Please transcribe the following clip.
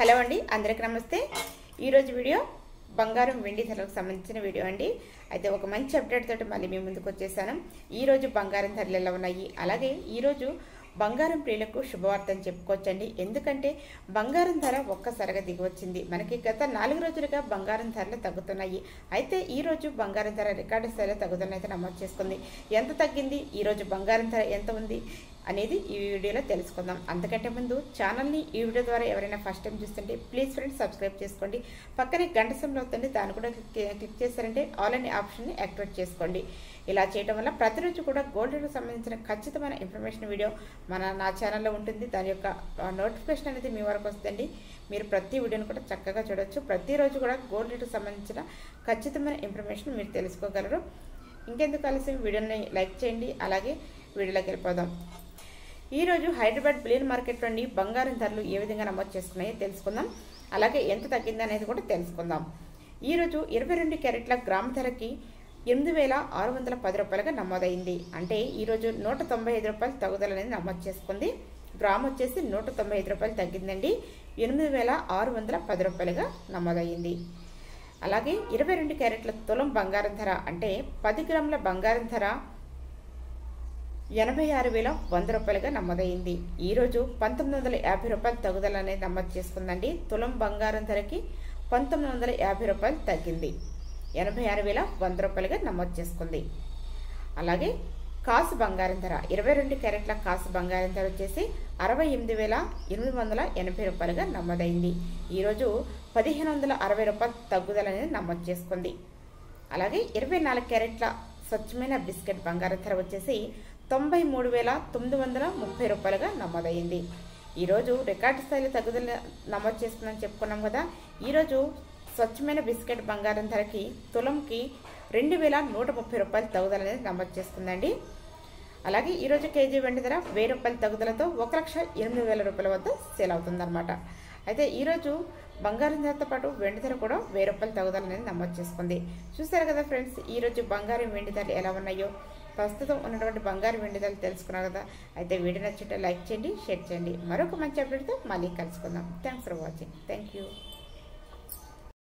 Hello అండి, అందరికీ నమస్తే. ఈరోజు వీడియో బంగారం వెండి ధరలకు సంబంధించిన వీడియో అండి. అయితే ఒక మంచి అప్డేట్ తోటి మళ్ళీ మీ ముందుకు వచ్చేసాను. ఈరోజు బంగారం ధరలు ఎలా ఉన్నాయి, అలాగే ఈరోజు బంగారం ప్రియులకు శుభవార్తని చెప్పుకోవచ్చండి. ఎందుకంటే బంగారం ధర ఒక్కసారిగా దిగివచ్చింది. మనకి గత 4 రోజులుగా బంగారం ధరలు తగ్గుతున్నాయి. అయితే ఈరోజు బంగారం ధర రికార్డు స్థాయిలో తగ్గుదలని అయితే నమోదు చేసుకుంది. ఎంత తగ్గింది, ఈరోజు బంగారం ధర ఎంత ఉంది అనేది ఈ వీడియోలో తెలుసుకుందాం. అంతకంటే ముందు ఛానల్ని ఈ వీడియో ద్వారా ఎవరైనా ఫస్ట్ టైం చూస్తుంటే ప్లీజ్ ఫ్రెండ్స్ సబ్స్క్రైబ్ చేసుకోండి. పక్కనే గంట సింబల్ అవుతుంది, దాన్ని కూడా క్లిక్ చేశారంటే ఆల్ అనే ఆప్షన్ని యాక్టివేట్ చేసుకోండి. ఇలా చేయడం వల్ల ప్రతిరోజు కూడా గోల్డ్ రేట్కి సంబంధించిన ఖచ్చితమైన ఇన్ఫర్మేషన్ వీడియో నా ఛానల్లో ఉంటుంది. దాని యొక్క నోటిఫికేషన్ అనేది మీ వరకు వస్తుందండి. మీరు ప్రతి వీడియోని కూడా చక్కగా చూడవచ్చు. ప్రతిరోజు కూడా గోల్డ్ రేట్కి సంబంధించిన ఖచ్చితమైన ఇన్ఫర్మేషన్ మీరు తెలుసుకోగలరు. ఇంకెందుకు ఆలస్యం, వీడియోని లైక్ చేయండి. అలాగే వీడియోలోకి వెళ్ళిపోదాం. ఈరోజు హైదరాబాద్ బులియన్ మార్కెట్లోని బంగారం ధరలు ఏ విధంగా నమోదు చేసుకున్నాయో తెలుసుకుందాం. అలాగే ఎంత తగ్గింది అనేది కూడా తెలుసుకుందాం. ఈరోజు 22 క్యారెట్ల గ్రామ ధరకి 8,610 రూపాయలుగా నమోదైంది. అంటే ఈరోజు 195 రూపాయలు తగ్గుదల అనేది నమోదు చేసుకుంది. గ్రామ్ వచ్చేసి 195 రూపాయలు తగ్గిందండి. 8,610 రూపాయలుగా నమోదయ్యింది. అలాగే 22 క్యారెట్ల తులం బంగారం ధర అంటే 10 గ్రాముల బంగారం ధర 86,100 రూపాయలుగా నమోదైంది. ఈరోజు 1,950 రూపాయలు తగ్గుదల అనేది నమోదు చేసుకుందండి. తులం బంగారం ధరకి 1,950 రూపాయలు తగ్గింది. 86,100 రూపాయలుగా నమోదు చేసుకుంది. అలాగే కాసు బంగారం ధర 22 క్యారెట్ల కాసు బంగారం ధర వచ్చేసి 68,880 రూపాయలుగా నమోదైంది. ఈరోజు 1,560 రూపాయలు తగ్గుదల అనేది నమోదు చేసుకుంది. అలాగే 24 క్యారెట్ల స్వచ్ఛమైన బిస్కెట్ బంగారం ధర వచ్చేసి 93,930 రూపాయలుగా నమోదైంది. ఈరోజు రికార్డు స్థాయిలో తగ్గుదల నమోదు చేసుకుందని చెప్పుకున్నాం కదా. ఈరోజు స్వచ్ఛమైన బిస్కెట్ బంగారం ధరకి తులంకి 2,130 రూపాయలు తగ్గుదల అనేది నమోదు చేసుకుందండి. అలాగే ఈరోజు కేజీ వెండి ధర 1000 రూపాయల తగ్గుదలతో 1,08,000 రూపాయల వద్ద సేల్ అవుతుందన్నమాట. అయితే ఈరోజు బంగారం ధరతో పాటు వెండి ధర కూడా 1000 రూపాయల తగ్గుదల అనేది నమోదు చేసుకుంది. చూసారు కదా ఫ్రెండ్స్, ఈరోజు బంగారం వెండి ధరలు ఎలా ఉన్నాయో, ప్రస్తుతం ఉన్నటువంటి బంగారం వెండి ధరలు తెలుసుకున్నారు కదా. అయితే వీడియో నచ్చితే లైక్ చేయండి, షేర్ చేయండి. మరొక మంచి అప్డేట్తో మళ్ళీ కలుసుకుందాం. Thanks for watching. Thank you.